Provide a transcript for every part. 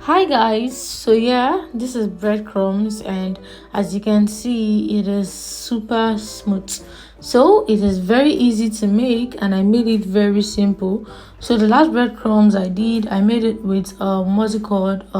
Hi guys, so yeah, this is Bread Crumbs, and as you can see, it is super smooth. So it is very easy to make, and I made it very simple. So the last breadcrumbs I did, I made it with what's it called,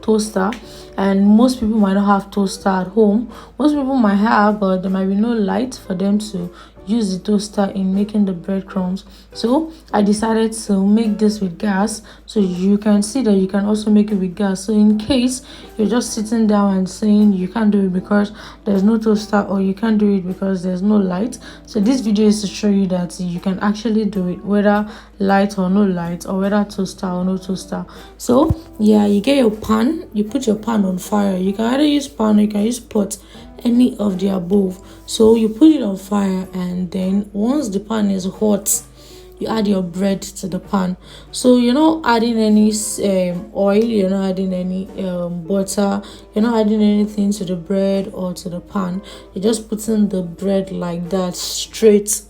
toaster, and most people might not have toaster at home. Most people might have, but there might be no light for them to use the toaster in making the breadcrumbs. So I decided to make this with gas, so you can see that you can also make it with gas. So in case you're just sitting down and saying you can't do it because there's no toaster, or you can't do it because there's no light, so this video is to show you that you can actually do it whether light or no light, or whether toaster or no toaster. So yeah, you get your pan, you put your pan on fire. You can either use pan or you can use pot, any of the above. So you put it on fire, and then once the pan is hot, you add your bread to the pan. So you're not adding any oil, you're not adding any butter, you're not adding anything to the bread or to the pan. You're just putting the bread like that straight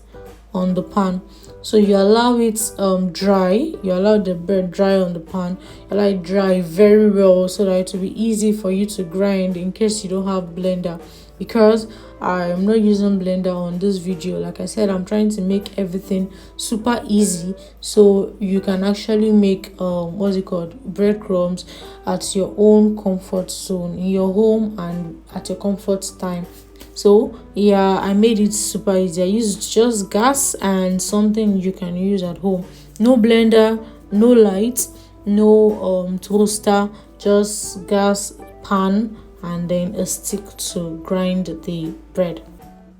on the pan. So you allow it dry, you allow the bread dry on the pan, you allow it dry very well, so that it will be easy for you to grind in case you don't have blender. Because I am not using blender on this video, like I said, I'm trying to make everything super easy, so you can actually make what's it called, breadcrumbs at your own comfort zone, in your home and at your comfort time. So yeah, I made it super easy. I used just gas and something you can use at home. No blender, no light, no toaster, just gas, pan, and then a stick to grind the bread.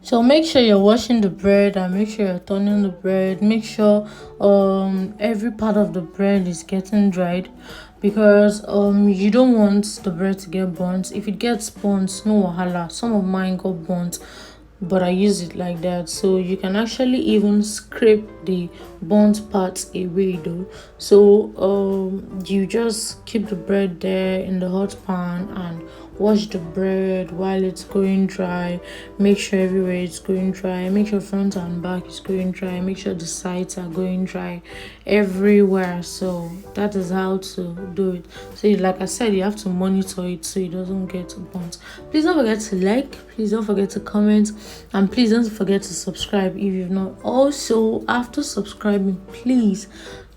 So make sure you're washing the bread, and make sure you're turning the bread. Make sure every part of the bread is getting dried, because you don't want the bread to get burnt. If it gets burnt, no wahala. Some of mine got burnt, but I use it like that. So you can actually even scrape the burnt parts away though. So you just keep the bread there in the hot pan and wash the bread while it's going dry. Make sure everywhere is going dry, make sure front and back is going dry, make sure the sides are going dry everywhere. So that is how to do it. So like I said, you have to monitor it so it doesn't get burnt. Please don't forget to like, please don't forget to comment, and please don't forget to subscribe if you've not. Also, after subscribing, please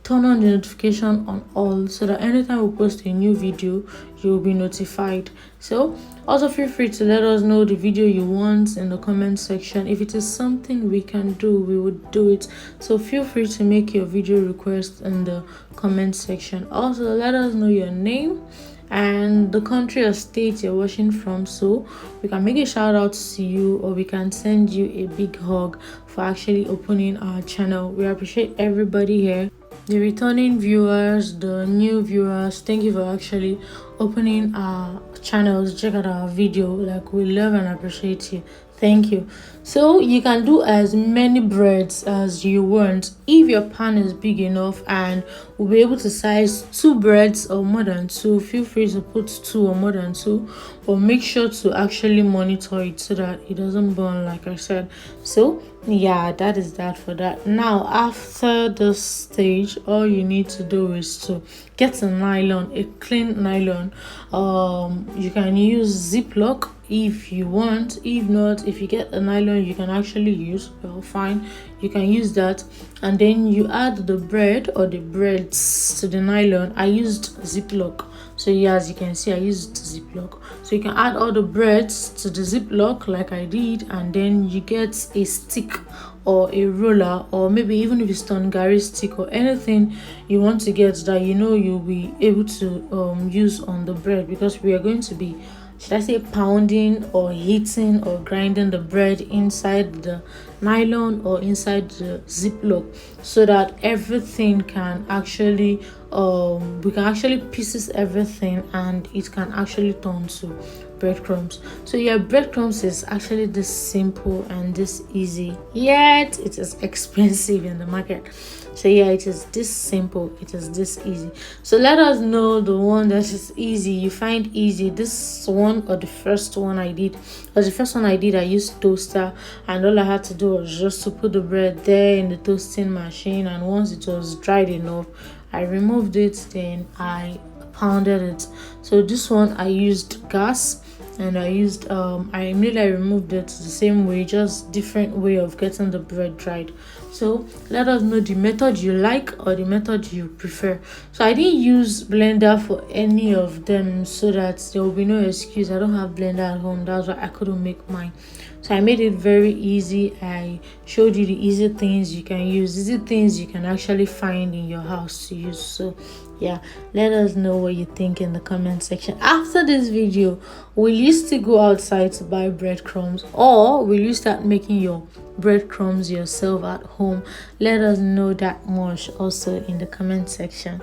turn on the notification on all, so that anytime we post a new video, you will be notified. So also feel free to let us know the video you want in the comment section. If it is something we can do, we would do it. So feel free to make your video request in the comment section. Also let us know your name and the country or state you're watching from, so we can make a shout out to you, or we can send you a big hug for actually opening our channel. We appreciate everybody here, the returning viewers, the new viewers. Thank you for actually opening our channel to check out our video. Like, we love and appreciate you. Thank you. So you can do as many breads as you want. If your pan is big enough and will be able to size 2 breads or more than 2, feel free to put 2 or more than 2, but make sure to actually monitor it so that it doesn't burn, like I said. So yeah, that is that for that. Now after this stage, all you need to do is to get a nylon, a clean nylon. You can use Ziploc if you want. If not, if you get a nylon you can actually use, well, fine, you can use that. And then you add the bread or the breads to the nylon. I used Ziploc, so yeah, as you can see, I used Ziploc. So you can add all the breads to the Ziploc like I did, and then you get a stick or a roller, or maybe even if it's Gary stick or anything you want to get that you know you'll be able to use on the bread, because we are going to be, should I say, pounding or heating or grinding the bread inside the nylon or inside the Ziploc, so that everything can actually we can actually pieces everything and it can actually turn to breadcrumbs. So yeah, breadcrumbs is actually this simple and this easy, yet it is expensive in the market. So yeah, it is this simple, it is this easy. So let us know the one that is easy, you find easy. This one or the first one I did, or the first one I did, I used toaster, and all I had to do was just to put the bread there in the toasting machine, and once it was dried enough, I removed it, then I pounded it. So this one I used gas, and I used I immediately removed it the same way, just different way of getting the bread dried. So let us know the method you like or the method you prefer. So I didn't use blender for any of them so that there will be no excuse. I don't have blender at home, that's why I couldn't make mine. So I made it very easy. I showed you the easy things you can use, easy things you can actually find in your house to use. So yeah, let us know what you think in the comment section. After this video, will you still go outside to buy breadcrumbs, or will you start making your breadcrumbs yourself at home? Let us know that much also in the comment section.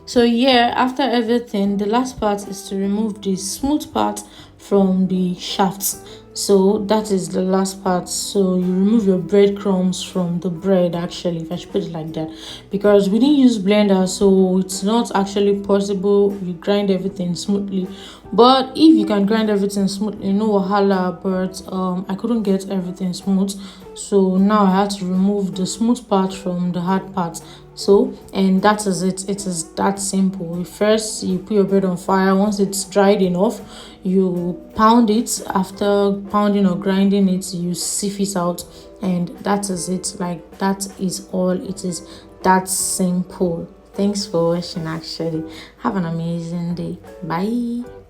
So yeah, after everything, the last part is to remove the smooth part from the shafts. So that is the last part. So you remove your breadcrumbs from the bread, actually, if I should put it like that, because we didn't use blender, so it's not actually possible you grind everything smoothly. But if you can grind everything smoothly, no wahala. But I couldn't get everything smooth, so now I had to remove the smooth part from the hard part. So, and that is it. It is that simple. First you put your bread on fire. Once it's dried enough, you pound it. After pounding or grinding it, you sieve it out, and that is it. Like, that is all. It is that simple. Thanks for watching. Actually, have an amazing day. Bye.